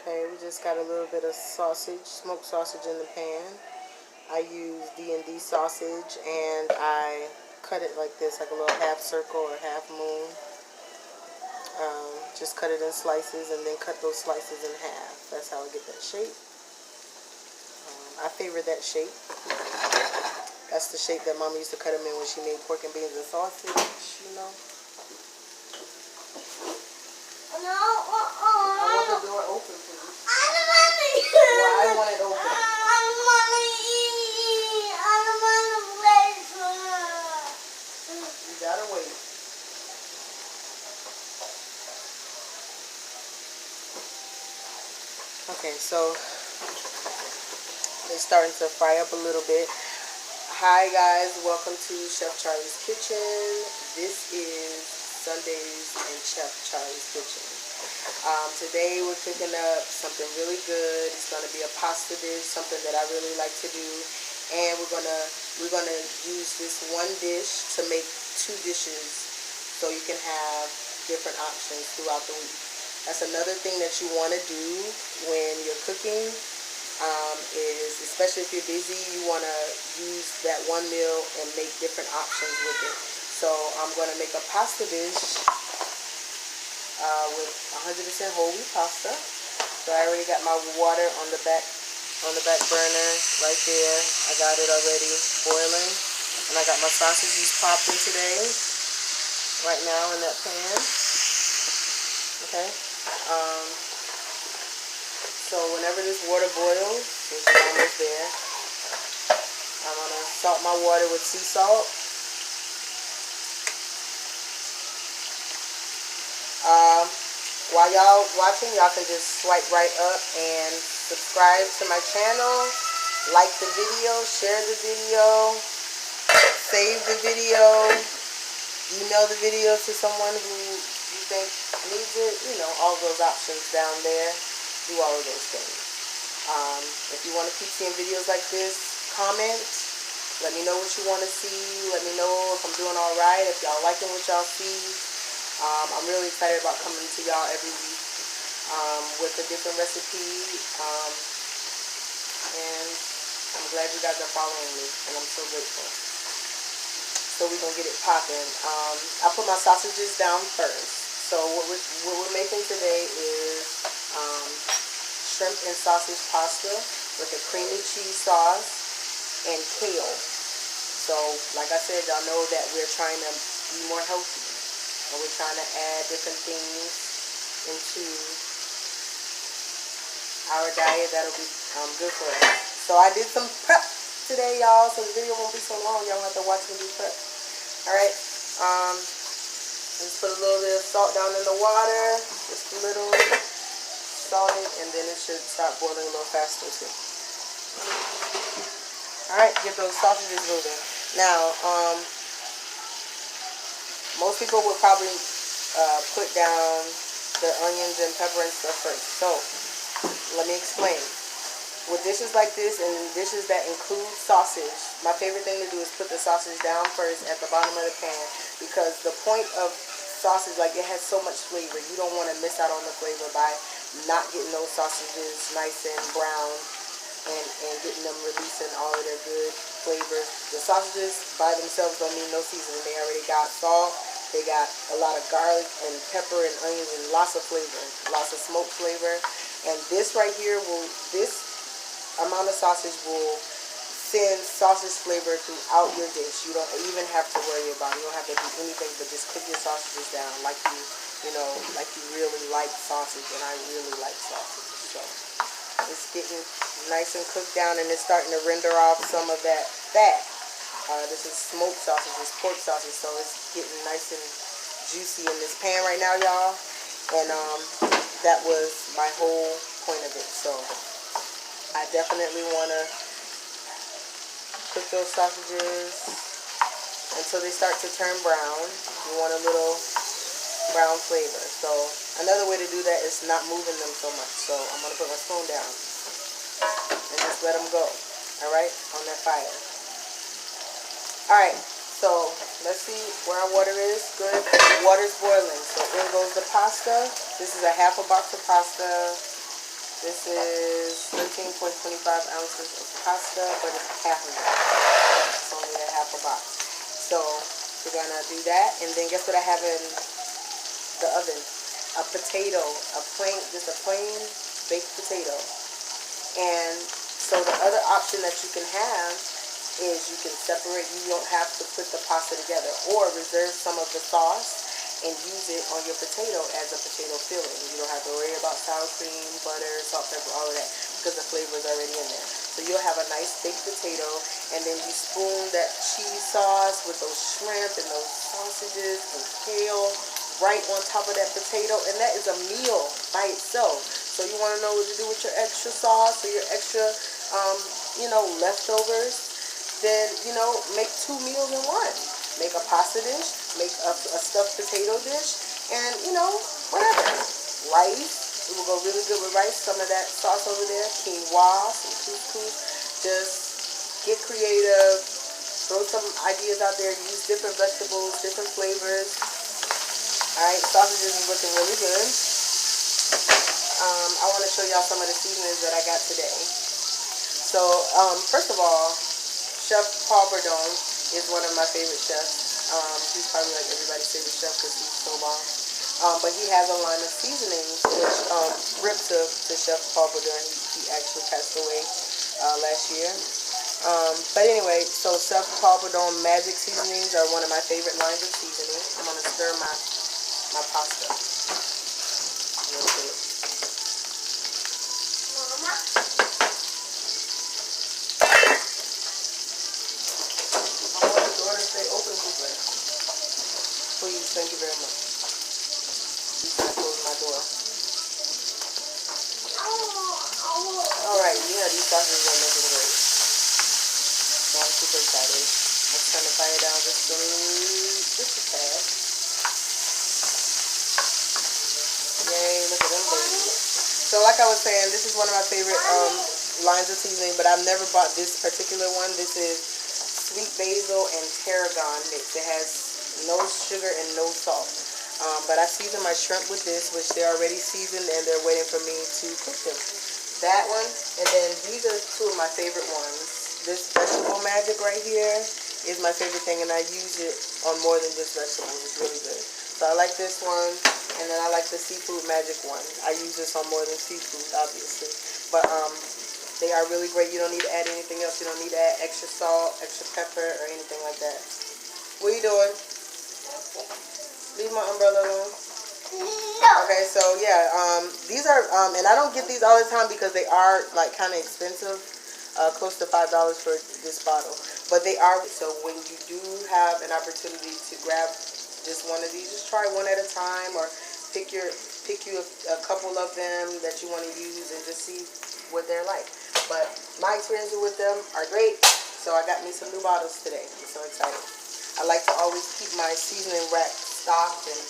Okay, we just got a little bit of sausage, smoked sausage in the pan. I use D&D sausage, and I cut it like this, like a little half circle or half moon. Just cut it in slices and then cut those slices in half. That's how I get that shape. I favor that shape. That's the shape that Mama used to cut them in when she made pork and beans and sausage, you know. No, I want the door open, please. I don't want to eat. Well, I want it open. I don't want to eat. I don't want to wait for her. You gotta wait. Okay, so it's starting to fry up a little bit. Hi guys, welcome to Chef Charlie's Kitchen. This is Sundays in Chef Charlie's Kitchen. Today we're cooking up something really good. It's gonna be a pasta dish, something that I really like to do, and we're gonna use this one dish to make two dishes, so you can have different options throughout the week. That's another thing that you want to do when you're cooking, is especially if you're busy, you want to use that one meal and make different options with it. So I'm going to make a pasta dish with 100% whole wheat pasta. So I already got my water on the back burner right there. I got it already boiling, and I got my sausages popping today right now in that pan. Okay. So whenever this water boils, which is almost there, I'm going to salt my water with sea salt. While y'all watching, y'all can just swipe right up and subscribe to my channel, like the video, share the video, save the video, email the video to someone who you think needs it, you know, all those options down there. Do all of those things. If you want to keep seeing videos like this, comment. Let me know what you want to see. Let me know if I'm doing all right, if y'all liking what y'all see. I'm really excited about coming to y'all every week with a different recipe. And I'm glad you guys are following me, and I'm so grateful. So we're going to get it popping. I put my sausages down first. So what we're making today is shrimp and sausage pasta with a creamy cheese sauce and kale. So like I said, y'all know that we're trying to be more healthy, and we're trying to add different things into our diet that'll be good for us. So I did some prep today, y'all, so the video won't be so long. Y'all have to watch me do prep. Alright, just put a little bit of salt down in the water, just a little, salt it, and then it should start boiling a little faster too. Alright, get those sausages moving. Now, most people would probably put down the onions and pepper and stuff first. So, let me explain. With dishes like this and dishes that include sausage, my favorite thing to do is put the sausage down first at the bottom of the pan, because the point of sausage, like, it has so much flavor. You don't want to miss out on the flavor by not getting those sausages nice and brown and getting them releasing all of their good flavors. The sausages by themselves don't need no seasoning. They already got salt. They got a lot of garlic and pepper and onions and lots of flavor, lots of smoked flavor. And this right here this amount of sausage will send sausage flavor throughout your dish. You don't even have to worry about it. You don't have to do anything but just cook your sausages down like you know, like you really like sausage, and I really like sausage. So it's getting nice and cooked down, and it's starting to render off some of that fat. This is smoked sausage, it's pork sausage, so it's getting nice and juicy in this pan right now, y'all. And that was my whole point of it. So I definitely want to cook those sausages until they start to turn brown. You want a little brown flavor. So another way to do that is not moving them so much. So I'm going to put my spoon down and just let them go, alright, on that fire. Alright, so let's see where our water is. Good. Water's boiling. So in goes the pasta. This is a half a box of pasta. This is 13.25 ounces of pasta, but it's half of it. It's only a half a box. So we're gonna do that, and then guess what I have in the oven? A potato, just a plain baked potato. And so the other option that you can have is you can separate. You don't have to put the pasta together, or reserve some of the sauce and use it on your potato as a potato filling. You don't have to worry about sour cream, butter, salt, pepper, all of that, because the flavor is already in there. So you'll have a nice baked potato, and then you spoon that cheese sauce with those shrimp and those sausages and kale right on top of that potato, and that is a meal by itself. So you want to know what to do with your extra sauce or your extra, leftovers, then, make 2 meals in one. Make a pasta dish, make a stuffed potato dish, and, whatever. Rice, it will go really good with rice. Some of that sauce over there, quinoa, some couscous. Just get creative. Throw some ideas out there. Use different vegetables, different flavors. Alright, sausages is looking really good. I want to show y'all some of the seasonings that I got today. So, first of all, Chef Paul Bourdon is one of my favorite chefs. He's probably like everybody's favorite chef because he's so bomb. But he has a line of seasonings, which ripped to Chef Paul Bourdon. He actually passed away last year. But anyway, so Chef Paul Bourdon magic seasonings are one of my favorite lines of seasoning. I'm gonna stir my pasta a little bit. Mama. I want the door to stay open, Cooper. Please, thank you very much. Please can I close my door. Alright, yeah, these sausages are looking great. So I'm super excited. Let's turn the fire down just a tad. Yay, look at them babies. So like I was saying, this is one of my favorite lines of seasoning, but I've never bought this particular one. This is sweet basil and tarragon mix. It has no sugar and no salt. But I season my shrimp with this, which they're already seasoned and they're waiting for me to cook them. That one, and then these are 2 of my favorite ones. This vegetable magic right here is my favorite thing, and I use it on more than just vegetables. It's really good. So I like this one, and then I like the seafood magic one. I use this on more than seafood, obviously. But they are really great. You don't need to add anything else. You don't need to add extra salt, extra pepper, or anything like that. What are you doing? Leave my umbrella alone. No. Okay, so yeah, these are, and I don't get these all the time because they are like kind of expensive, close to $5 for this bottle. But they are, so when you do have an opportunity to grab just one of these, just try one at a time, or pick you a couple of them that you want to use and just see what they're like. But my experiences with them are great, so I got me some new bottles today. I'm so excited. I like to always keep my seasoning rack stocked, and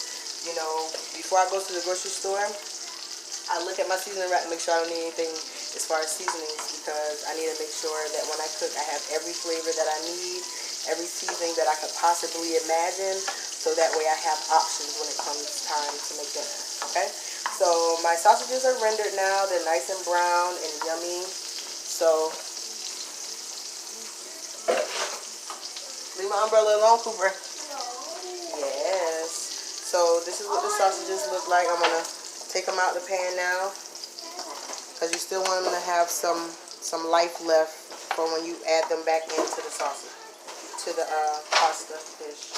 before I go to the grocery store, I look at my seasoning rack and make sure I don't need anything as far as seasonings, because I need to make sure that when I cook, I have every flavor that I need, every seasoning that I could possibly imagine, so that way I have options when it comes time to make dinner, okay? So my sausages are rendered now. They're nice and brown and yummy. So, leave my umbrella alone, Cooper. Yes. So this is what the sausages look like. I'm gonna take them out the pan now, because you still want them to have some life left for when you add them back into the sausage, to the pasta dish.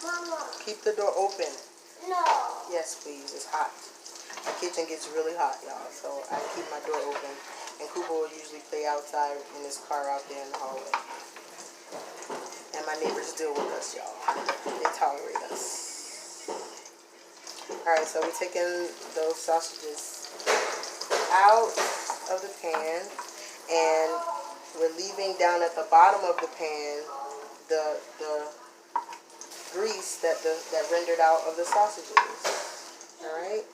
Mama. Keep the door open. No. Yes, please. It's hot. My kitchen gets really hot, y'all, so I keep my door open. And Cooper will usually play outside in his car out there in the hallway. And my neighbors deal with us, y'all. They tolerate us. Alright, so we're taking those sausages out of the pan, and we're leaving down at the bottom of the pan the grease that rendered out of the sausages. Alright,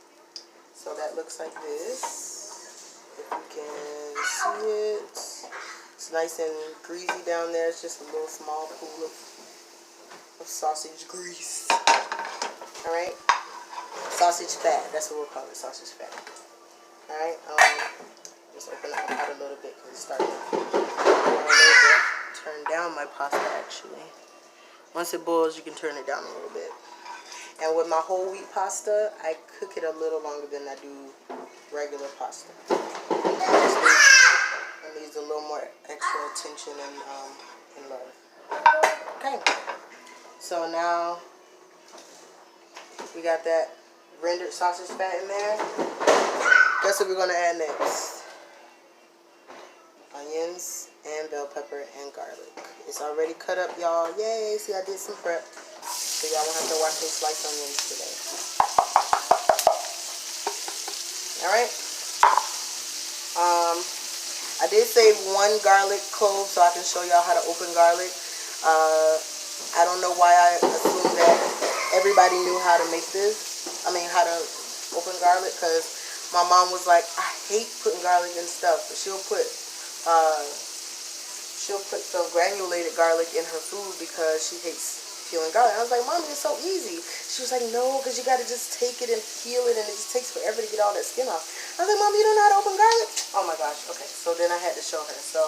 so that looks like this. If you can see it, it's nice and greasy down there. It's just a little small pool of sausage grease. Alright, sausage fat, that's what we'll call it, sausage fat. Alright, just open it up a little bit because it's starting to boil over. Turn down my pasta actually. Once it boils, you can turn it down a little bit. And with my whole wheat pasta, I cook it a little longer than I do regular pasta. It needs a little more extra attention and love. Okay, so now we got that rendered sausage fat in there. Guess what we're gonna add next? Onions and bell pepper and garlic. It's already cut up, y'all. Yay! See, I did some prep, so y'all won't have to watch me slice onions today. All right. I did save one garlic clove so I can show y'all how to open garlic. I don't know why I assumed that everybody knew how to make this. I mean, how to open garlic, because my mom was like, I hate putting garlic in stuff, but she'll put some granulated garlic in her food because she hates peeling garlic. I was like, Mommy, it's so easy. She was like, no, because you got to just take it and peel it, and it just takes forever to get all that skin off. I was like, Mom, you don't know how to open garlic? Oh my gosh. Okay, so then I had to show her. So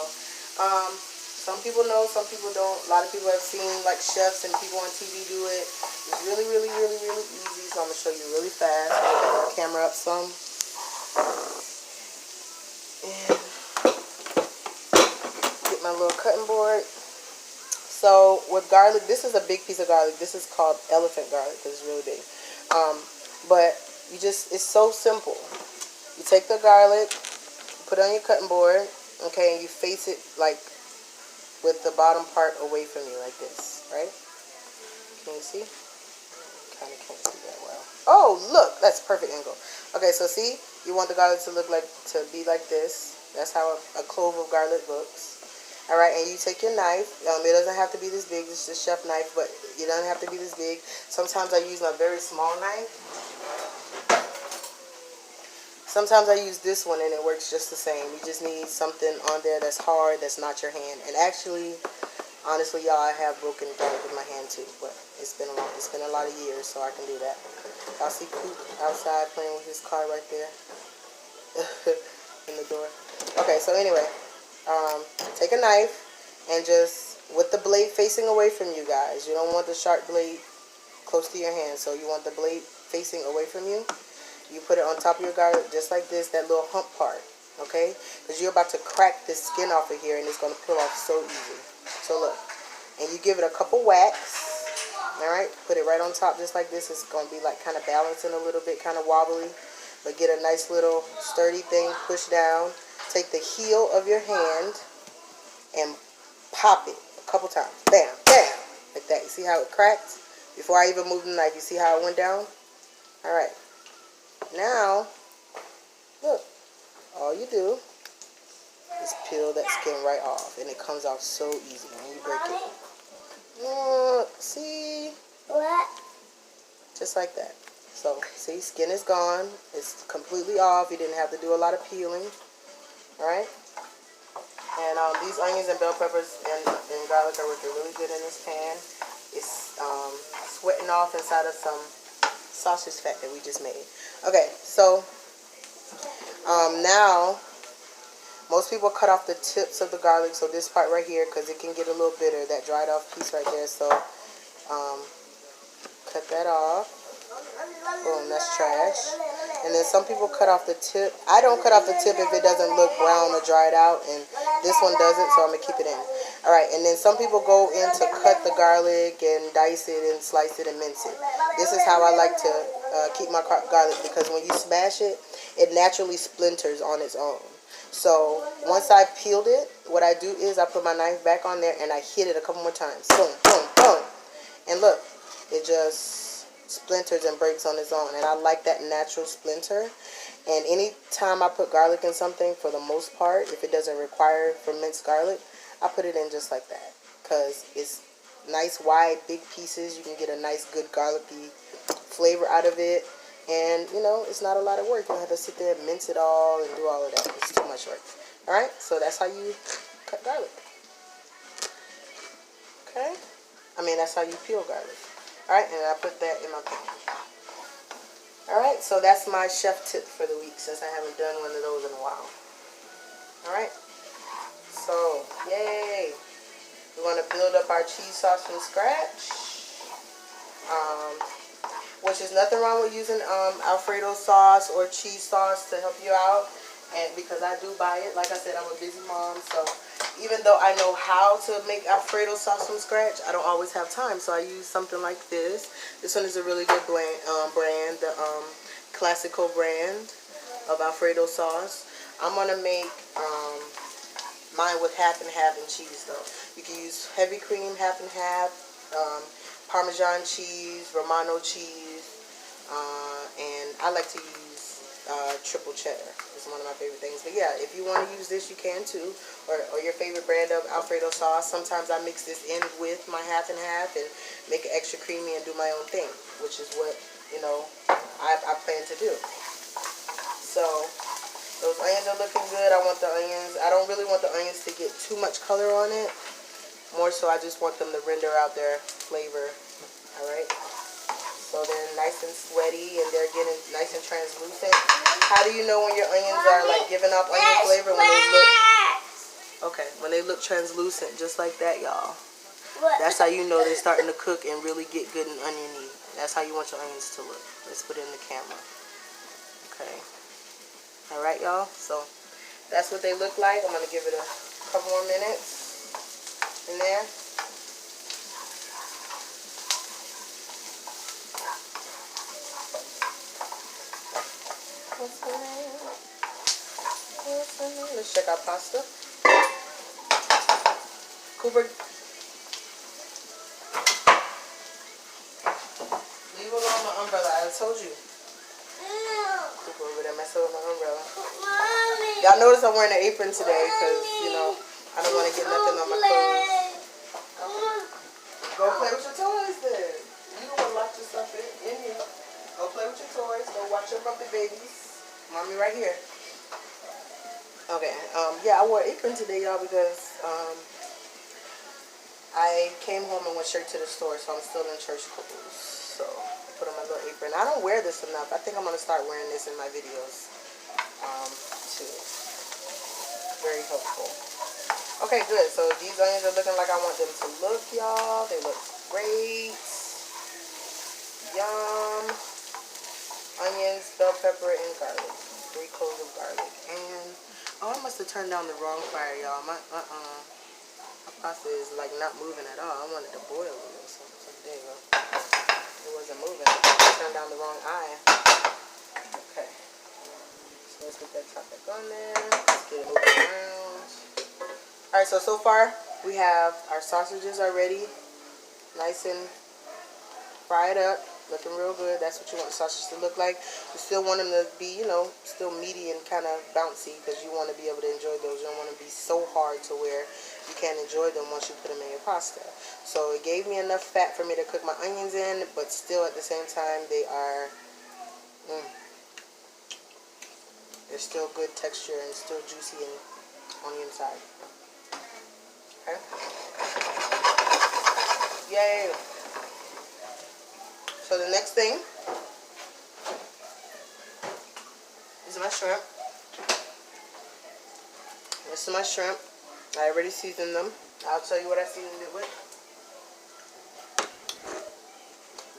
some people know, some people don't. A lot of people have seen like chefs and people on TV do it. It's really, really, really, really easy. So I'm going to show you really fast. I'm going to put the camera up some. And get my little cutting board. So with garlic, this is a big piece of garlic. This is called elephant garlic because it's really big. But it's so simple. You take the garlic, put it on your cutting board, okay, and you face it like with the bottom part away from you like this, right? Can you see? Kind of can't see that well. Oh, look, that's perfect angle. Okay, so see, you want the garlic to be like this. That's how a clove of garlic looks. All right, and you take your knife. It doesn't have to be this big. It's just a chef knife, but it doesn't have to be this big. Sometimes I use my very small knife. Sometimes I use this one, and it works just the same. You just need something on there that's hard, that's not your hand. And actually, honestly, y'all, I have broken garlic with my hand too, but it's been a lot of years, so I can do that. Y'all see Coop outside playing with his car right there in the door. Okay, so anyway. Take a knife and just with the blade facing away from you guys. You don't want the sharp blade close to your hand, so you want the blade facing away from you. You put it on top of your garlic just like this, that little hump part, okay? Because you're about to crack this skin off of here and it's going to peel off so easy. So look, and you give it a couple whacks, all right? Put it right on top just like this. It's going to be like kind of balancing a little bit, kind of wobbly, but get a nice little sturdy thing, push down. Take the heel of your hand and pop it a couple times. Bam, bam, like that. You see how it cracked? Before I even moved the knife, you see how it went down? All right. Now, look, all you do is peel that skin right off, and it comes off so easy when you break it. Look, see? What? Just like that. So, see, skin is gone. It's completely off. You didn't have to do a lot of peeling. Alright, and these onions and bell peppers and garlic are working really good in this pan. It's sweating off inside of some sausage fat that we just made. Okay, so now most people cut off the tips of the garlic, so this part right here, because it can get a little bitter, that dried off piece right there. So cut that off. Boom, that's trash. And then some people cut off the tip. I don't cut off the tip if it doesn't look brown or dried out, and this one doesn't, so I'm going to keep it in. Alright, and then some people go in to cut the garlic and dice it and slice it and mince it. This is how I like to keep my garlic, because when you smash it, it naturally splinters on its own. So once I've peeled it, what I do is I put my knife back on there and I hit it a couple more times. Boom, boom, boom. And look, it just splinters and breaks on its own, and I like that natural splinter. And any time I put garlic in something, for the most part, if it doesn't require for minced garlic, I put it in just like that, because it's nice wide big pieces. You can get a nice good garlicky flavor out of it, and you know, it's not a lot of work. You don't have to sit there and mince it all and do all of that. It's too much work. Alright, so that's how you cut garlic. Okay, I mean, that's how you peel garlic. Alright, and I put that in my pan. Alright, so that's my chef tip for the week since I haven't done one of those in a while. Alright, so yay! We're going to build up our cheese sauce from scratch. Which is nothing wrong with using Alfredo sauce or cheese sauce to help you out. And because I do buy it, like I said, I'm a busy mom, so even though I know how to make Alfredo sauce from scratch, I don't always have time, so I use something like this. This one is a really good brand, the Classico brand of Alfredo sauce. I'm going to make mine with half and half in cheese though. You can use heavy cream, half and half, Parmesan cheese, Romano cheese, and I like to use triple cheddar. It's one of my favorite things. But yeah, if you want to use this, you can too, or your favorite brand of Alfredo sauce. Sometimes I mix this in with my half and half and make it extra creamy and do my own thing, which is what, you know, I plan to do. So those onions are looking good. I want the onions, I don't really want the onions to get too much color on it. More so I just want them to render out their flavor. Alright. So they're nice and sweaty and they're getting nice and translucent. How do you know when your onions are like giving off onion flavor? When they look, when they look translucent, just like that, y'all. That's how you know they're starting to cook and really get good and oniony. That's how you want your onions to look. Let's put it in the camera. Okay. Alright, y'all. So that's what they look like. I'm going to give it a couple more minutes in there. What's her name? What's her name? Let's check our pasta. Cooper, leave alone my umbrella. I told you. Cooper over there messing with my umbrella. Y'all notice I'm wearing an apron today because, you know, I don't want to get nothing on my clothes. Go play with your toys then. You don't want to lock your stuff in here. Go play with your toys. Go watch your bumpy babies. Mommy right here. Okay, yeah, I wore an apron today, y'all, because I came home and went straight to the store, so I'm still in church clothes. So I put on my little apron. I don't wear this enough. I think I'm going to start wearing this in my videos too. Very helpful. Okay, good. So these onions are looking like I want them to look, y'all. They look great. Yum. Onions, bell pepper, and garlic. 3 cloves of garlic. And, oh, I must have turned down the wrong fire, y'all. My pasta is, like, not moving at all. I wanted to boil a little something. So there you go. It wasn't moving. I turned down the wrong eye. Okay. So let's get that top back on there. Let's get it moving around. Alright, so far, we have our sausages already. Nice and fried up. Looking real good. That's what you want the sausage to look like. You still want them to be, you know, still meaty and kind of bouncy because you want to be able to enjoy those. You don't want to be so hard to where you can't enjoy them once you put them in your pasta. So it gave me enough fat for me to cook my onions in, but still at the same time they are, they're still good texture and still juicy and on the inside. Okay. Yay. So the next thing is my shrimp. This is my shrimp. I already seasoned them. I'll tell you what I seasoned it with.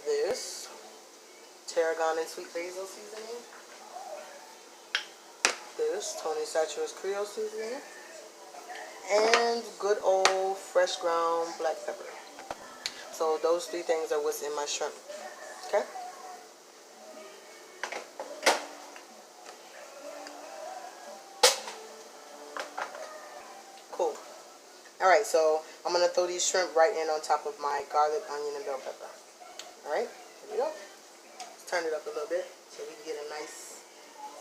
This tarragon and sweet basil seasoning. This Tony Chachere's Creole seasoning. And good old fresh ground black pepper. So those 3 things are what's in my shrimp. Okay? Cool. Alright, so I'm going to throw these shrimp right in on top of my garlic, onion, and bell pepper. Alright, here we go. Let's turn it up a little bit so we can get a nice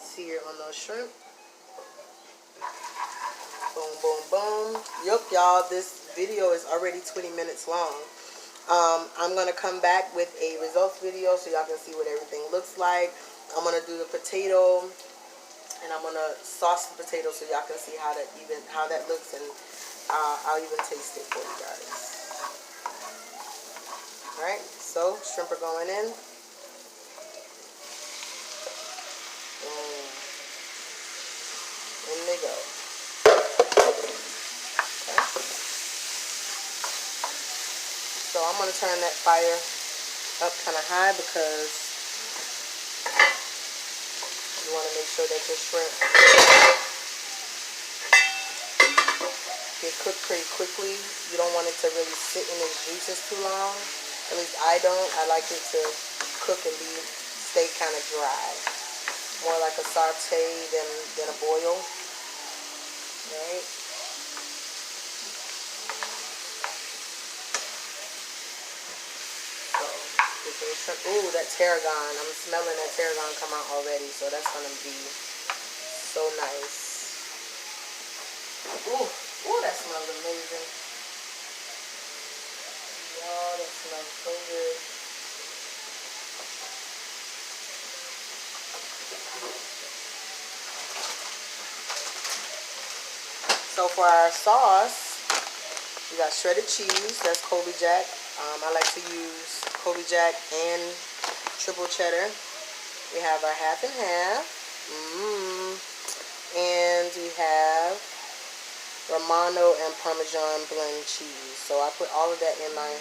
sear on those shrimp. Boom, boom, boom. Yup, y'all, this video is already 20 minutes long. I'm going to come back with a results video so y'all can see what everything looks like. I'm going to do the potato and I'm going to sauce the potato so y'all can see how that looks, and I'll even taste it for you guys. Alright, so shrimp are going in. in they go. Okay. So I'm going to turn that fire up kind of high because you want to make sure that your shrimp get cooked pretty quickly. You don't want it to really sit in its juices too long. At least I don't. I like it to cook and stay kind of dry. More like a saute than a boil. Right? So, get those shrimp. Ooh, that tarragon. I'm smelling that tarragon come out already. So that's going to be so nice. Ooh, that smells amazing. Y'all, that smells so good. So for our sauce, we got shredded cheese. That's Colby Jack. I like to use Colby Jack and triple cheddar. We have our half and half. And we have Romano and Parmesan blend cheese. So I put all of that in my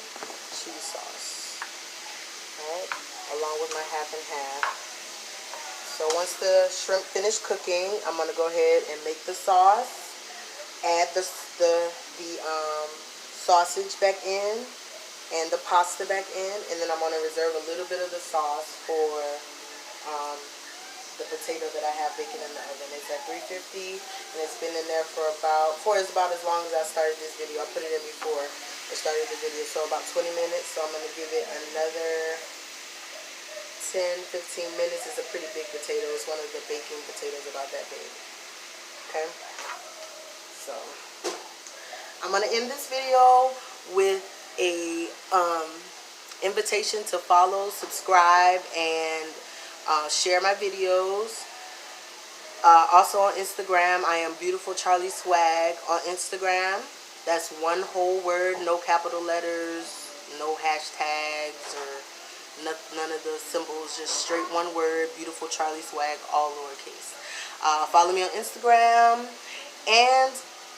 cheese sauce. Alright, along with my half and half. So once the shrimp finish cooking, I'm going to go ahead and make the sauce. Add the sausage back in and the pasta back in, and then I'm going to reserve a little bit of the sauce for the potato that I have baking in the oven. It's at 350 and it's been in there for about as long as I started this video. I put it in before I started the video, so about 20 minutes. So I'm going to give it another 10-15 minutes. It's a pretty big potato. It's one of the baking potatoes about that big. Okay. So I'm going to end this video with a invitation to follow, subscribe, and share my videos. Also on Instagram, I am Beautiful Charlie Swag on Instagram. That's one whole word, no capital letters, no hashtags or none of the symbols, just straight one word, Beautiful Charlie Swag, all lowercase. Follow me on Instagram and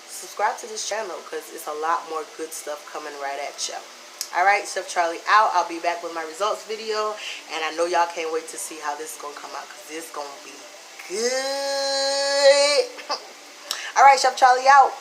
subscribe to this channel because it's a lot more good stuff coming right at you. Alright, Chef Charlie out. I'll be back with my results video, and I know y'all can't wait to see how this is going to come out because this is going to be good. Alright, Chef Charlie out.